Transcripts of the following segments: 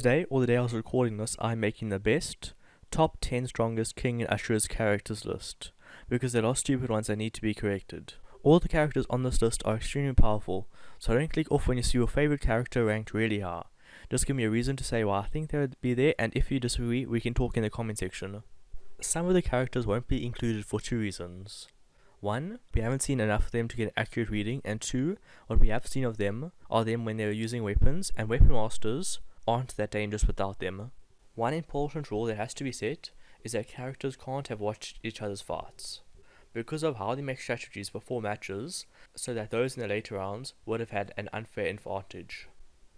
Today, or the day I was recording this, I'm making the best top 10 strongest Kengan Ashura's characters list, because there are stupid ones that need to be corrected. All the characters on this list are extremely powerful, so don't click off when you see your favorite character ranked really high. Just give me a reason to say why I think they would be there, and if you disagree, we can talk in the comment section. Some of the characters won't be included for two reasons. 1. We haven't seen enough of them to get an accurate reading, and 2. What we have seen of them are them when they're using weapons, and weapon masters aren't that dangerous without them. One important rule that has to be set is that characters can't have watched each other's fights, because of how they make strategies before matches, so that those in the later rounds would have had an unfair advantage.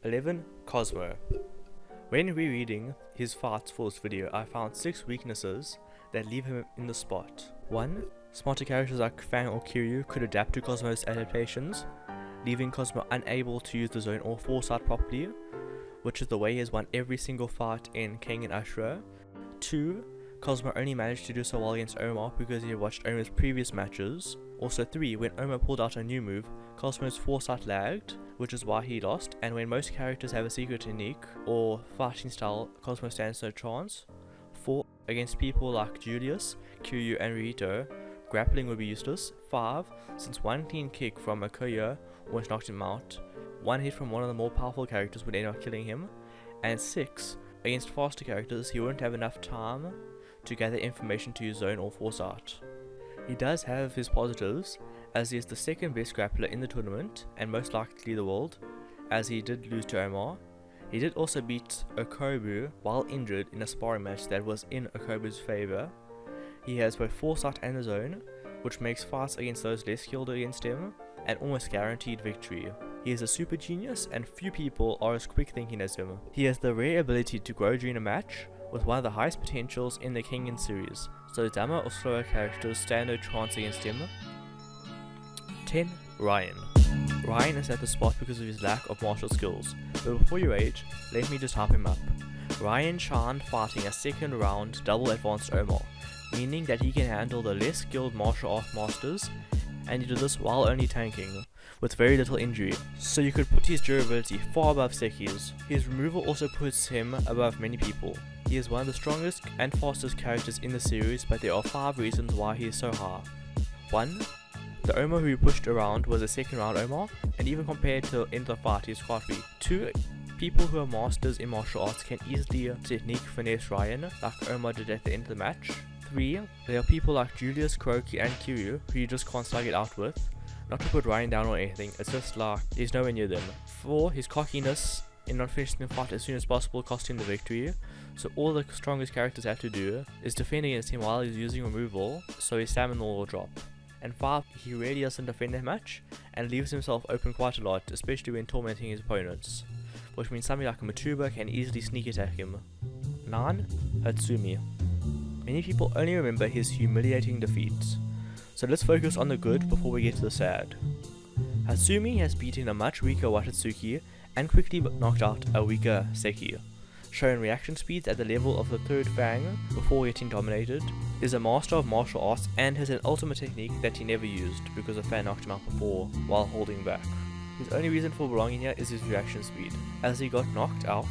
11. Cosmo. When rereading his fights for this video, I found 6 weaknesses that leave him in the spot. 1. Smarter characters like Fang or Kiryu could adapt to Cosmo's adaptations, leaving Cosmo unable to use the zone or foresight properly, which is the way he has won every single fight in Kengan Ashura. 2. Cosmo only managed to do so well against Ohma because he had watched Ohma's previous matches. Also 3. When Ohma pulled out a new move, Cosmo's foresight lagged, which is why he lost, and when most characters have a secret technique or fighting style, Cosmo stands no chance. 4. Against people like Julius, Kiryu and Rito, grappling would be useless. 5. Since one clean kick from a Koya almost knocked him out, one hit from one of the more powerful characters would end up killing him. And 6. Against faster characters, he wouldn't have enough time to gather information to use zone or foresight. He does have his positives, as he is the second best grappler in the tournament, and most likely the world, as he did lose to Ohma. He did also beat Okobu while injured in a sparring match that was in Okobu's favour. He has both foresight and the zone, which makes fights against those less skilled against him an almost guaranteed victory. He is a super genius, and few people are as quick thinking as him. He has the rare ability to grow during a match, with one of the highest potentials in the Kengan series, so dumber or slower characters stand no chance against him. 10. Raian. Raian is at the spot because of his lack of martial skills, but before you rage, let me just hype him up. Raian shined fighting a second round double advanced Ohma, meaning that he can handle the less skilled martial art masters, and he did this while only tanking, with very little injury, so you could put his durability far above Seki's. His removal also puts him above many people. He is one of the strongest and fastest characters in the series, but there are 5 reasons why he is so high. 1. The Ohma who he pushed around was a second round Ohma, and even compared to in the fight he is quite weak. 2. People who are masters in martial arts can easily technique finesse Raian, like Ohma did at the end of the match. 3. There are people like Julius, Kuroki and Kiryu who you just can't slug it out with. Not to put Raian down or anything, it's just like he's nowhere near them. 4. His cockiness in not finishing the fight as soon as possible cost him the victory, so all the strongest characters have to do is defend against him while he's using removal, so his stamina will drop. And 5. He really doesn't defend that much, and leaves himself open quite a lot, especially when tormenting his opponents, which means somebody like a Mutuba can easily sneak attack him. 9. Hatsumi. Many people only remember his humiliating defeats, so let's focus on the good before we get to the sad. Hatsumi has beaten a much weaker Wakatsuki and quickly knocked out a weaker Seki, showing reaction speeds at the level of the third Fang before getting dominated, is a master of martial arts and has an ultimate technique that he never used because a Fang knocked him out before while holding back. His only reason for belonging here is his reaction speed, as he got knocked out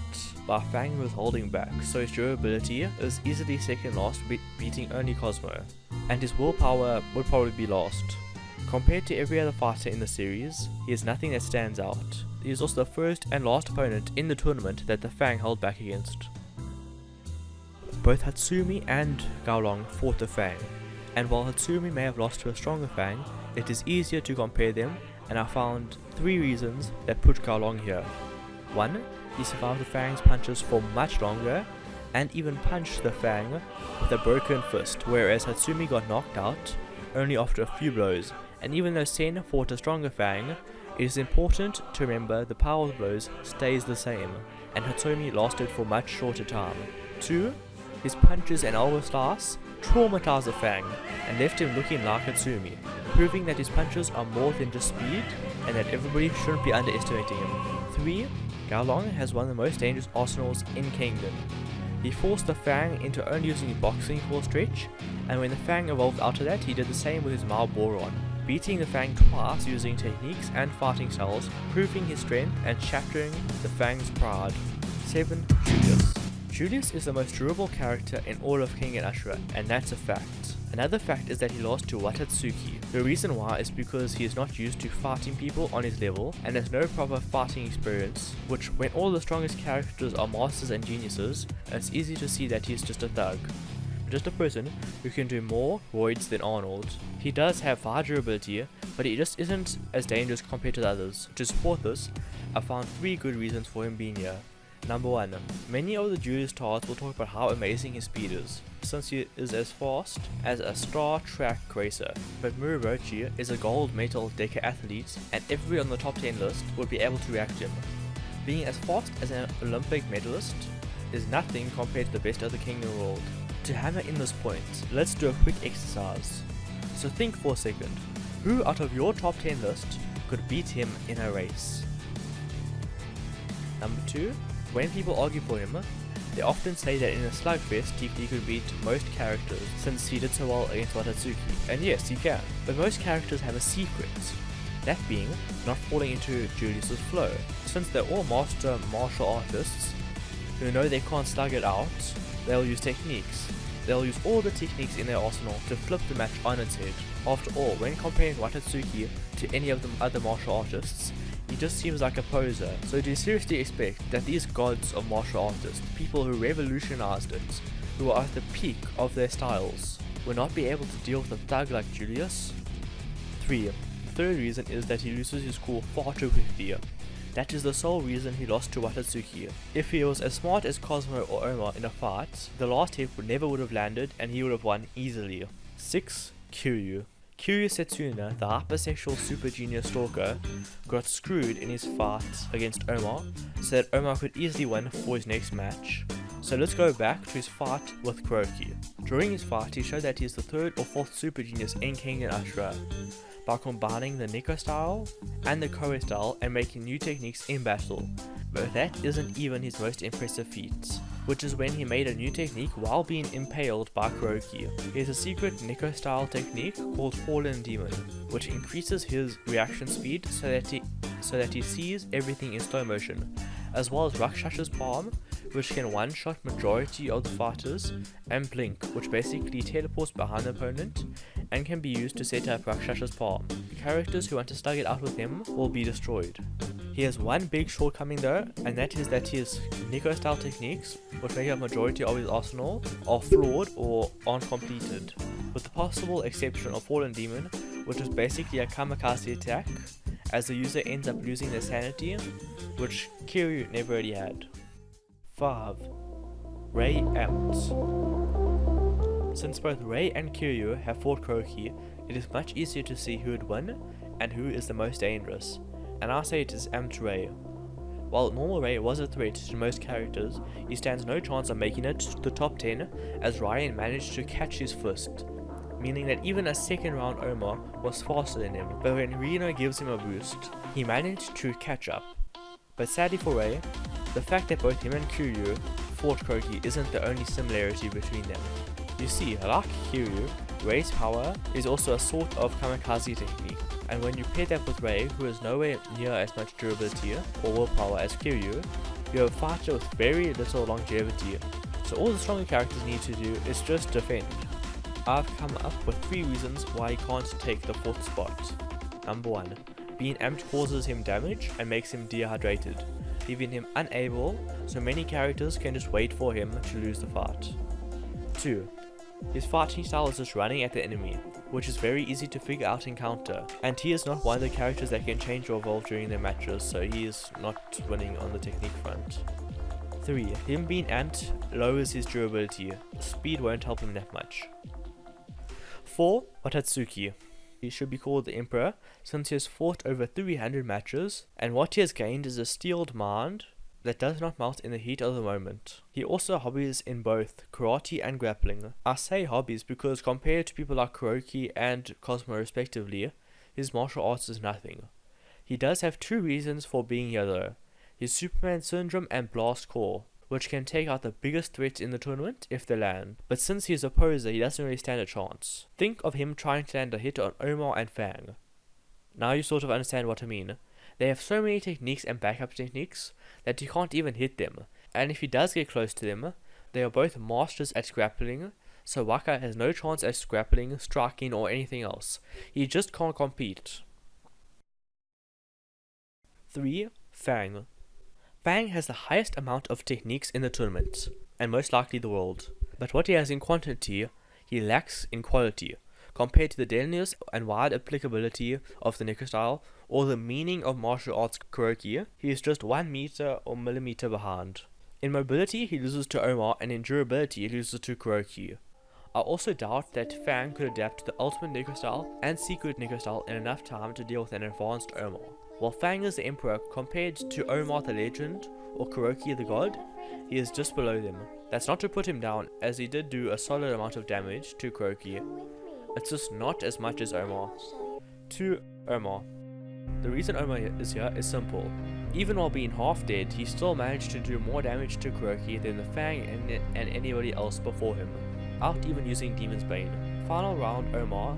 by a Fang who was holding back, so his durability is easily second last, beating only Cosmo, and his willpower would probably be last. Compared to every other fighter in the series, he has nothing that stands out. He is also the first and last opponent in the tournament that the Fang held back against. Both Hatsumi and Gaolong fought the Fang, and while Hatsumi may have lost to a stronger Fang, it is easier to compare them, and I found 3 reasons that put Gaolong here. 1. He survived the Fang's punches for much longer, and even punched the Fang with a broken fist, whereas Hatsumi got knocked out only after a few blows, and even though Sen fought a stronger Fang, it is important to remember the power of the blows stays the same, and Hatsumi lasted for much shorter time. 2. His punches and elbow slice traumatized the Fang, and left him looking like Hatsumi, proving that his punches are more than just speed, and that everybody shouldn't be underestimating him. 3. Gaolong has one of the most dangerous arsenals in Kengan. He forced the Fang into only using boxing for a stretch, and when the Fang evolved out of that, he did the same with his Mao Boron, beating the Fang twice using techniques and fighting styles, proving his strength and shattering the Fang's pride. 7. Julius. Julius is the most durable character in all of Kengan Ashura, and that's a fact. Another fact is that he lost to Wakatsuki. The reason why is because he is not used to fighting people on his level and has no proper fighting experience, which when all the strongest characters are masters and geniuses, it's easy to see that he's just a thug. Just a person who can do more voids than Arnold. He does have high durability, but he just isn't as dangerous compared to the others. To support this, I found 3 good reasons for him being here. Number 1. Many of the Julius stars will talk about how amazing his speed is, since he is as fast as a Star Trek racer. But Murabochi is a gold medal decathlete, and everyone on the top 10 list would be able to react to him. Being as fast as an Olympic medalist is nothing compared to the best of the king in the world. To hammer in this point, let's do a quick exercise. So think for a second, who out of your top 10 list could beat him in a race? Number 2. When people argue for him, they often say that in a slugfest he could beat most characters since he did so well against Wakatsuki. And yes, he can. But most characters have a secret. That being, not falling into Julius's flow. Since they're all master martial artists who know they can't slug it out, they'll use techniques. They'll use all the techniques in their arsenal to flip the match on its head. After all, when comparing Wakatsuki to any of the other martial artists, he just seems like a poser. So do you seriously expect that these gods of martial artists, people who revolutionized it, who are at the peak of their styles, will not be able to deal with a thug like Julius? 3. The third reason is that he loses his cool far too quickly. That is the sole reason he lost to Wakatsuki. If he was as smart as Cosmo or Ohma in a fight, the last hit never would have landed and he would have won easily. 6. Kiryu. Kiryu Setsuna, the hypersexual super genius stalker, got screwed in his fight against Ohma, so that Ohma could easily win for his next match. So let's go back to his fight with Kuroki. During his fight, he showed that he is the 3rd or 4th super genius in Kengan Ashura, by combining the Neko style and the Koe style and making new techniques in battle. But that isn't even his most impressive feat, which is when he made a new technique while being impaled by Kuroki. He has a secret Neko style technique called Fallen Demon, which increases his reaction speed so that he sees everything in slow motion, as well as Rakshas's Palm, which can one-shot majority of the fighters, and Blink, which basically teleports behind the opponent and can be used to set up Rakshas's Palm. The characters who want to slug it out with him will be destroyed. He has one big shortcoming though, and that is that his Neko style techniques, which make up majority of his arsenal, are flawed or aren't completed, with the possible exception of Fallen Demon, which is basically a kamikaze attack, as the user ends up losing their sanity, which Kiryu never really had. 5. Ray Amped. Since both Ray and Kiryu have fought Kuroki, it is much easier to see who would win and who is the most dangerous, and I say it is Amped Ray. While normal Ray was a threat to most characters, he stands no chance of making it to the top 10 as Raian managed to catch his fist, meaning that even a second round Ohma was faster than him, but when Reno gives him a boost, he managed to catch up. But sadly for Ray, the fact that both him and Kiryu fought Kuroki isn't the only similarity between them. You see, like Kiryu, Ray's power is also a sort of kamikaze technique, and when you pair that with Ray, who is nowhere near as much durability or willpower as Kiryu, you have a fighter with very little longevity, so all the stronger characters need to do is just defend. I've come up with 3 reasons why he can't take the 4th spot. Number 1. Being amped causes him damage and makes him dehydrated, leaving him unable, so many characters can just wait for him to lose the fight. 2. His fighting style is just running at the enemy, which is very easy to figure out and counter, and he is not one of the characters that can change or evolve during their matches, so he is not winning on the technique front. 3. Him being amped lowers his durability, speed won't help him that much. 4. Wakatsuki. He should be called the Emperor, since he has fought over 300 matches, and what he has gained is a steeled mind that does not melt in the heat of the moment. He also hobbies in both karate and grappling. I say hobbies because compared to people like Kuroki and Cosmo respectively, his martial arts is nothing. He does have 2 reasons for being here though, his Superman Syndrome and Blast Core, which can take out the biggest threats in the tournament if they land, but since he is a poser he doesn't really stand a chance. Think of him trying to land a hit on Ohma and Fang. Now you sort of understand what I mean. They have so many techniques and backup techniques that you can't even hit them, And if he does get close to them, they are both masters at grappling, so Waka has no chance at grappling, striking, or anything else. He just can't compete. 3. Fang. Fang has the highest amount of techniques in the tournament, and most likely the world. But what he has in quantity, he lacks in quality, compared to the deadliness and wide applicability of the Neko style, or the meaning of martial arts Kuroki. He is just 1 meter or millimeter behind. In mobility, he loses to Ohma, and in durability, he loses to Kuroki. I also doubt that Fang could adapt to the ultimate Neko style and secret Neko style in enough time to deal with an advanced Ohma. While Fang is the Emperor, compared to Ohma the Legend or Kuroki the God, he is just below them. That's not to put him down, as he did do a solid amount of damage to Kuroki. It's just not as much as Ohma. 2. Ohma. The reason Ohma is here is simple. Even while being half dead, he still managed to do more damage to Kuroki than the Fang and anybody else before him, out even using Demon's Bane. Final round, Ohma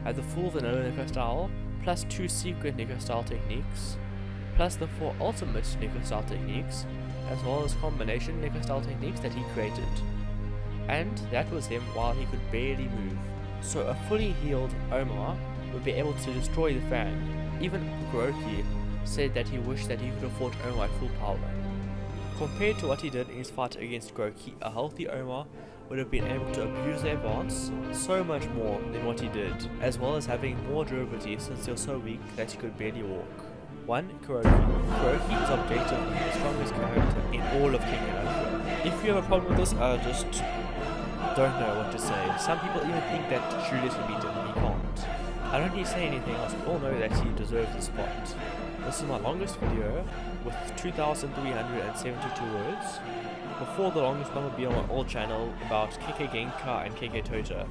had the full vanilla Neko style, plus 2 secret Neko style techniques, plus the 4 ultimate Neko style techniques, as well as combination Neko style techniques that he created. And that was him while he could barely move. So a fully healed Ohma would be able to destroy the Fang. Even Kuroki said that he wished that he could have fought Ohma at full power. Compared to what he did in his fight against Kuroki, a healthy Ohma would have been able to abuse the advance so much more than what he did, as well as having more durability since he was so weak that he could barely walk. 1. Kuroki. Kuroki is objectively the strongest character in all of Kengan Ashura. If you have a problem with this, I just don't know what to say. Some people even think that Julius can beat him, and he can't. I don't need to say anything else, we all know that he deserves the spot. This is my longest video, with 2,372 words. Before the longest one will be on my old channel about KK Genka and KK Tota.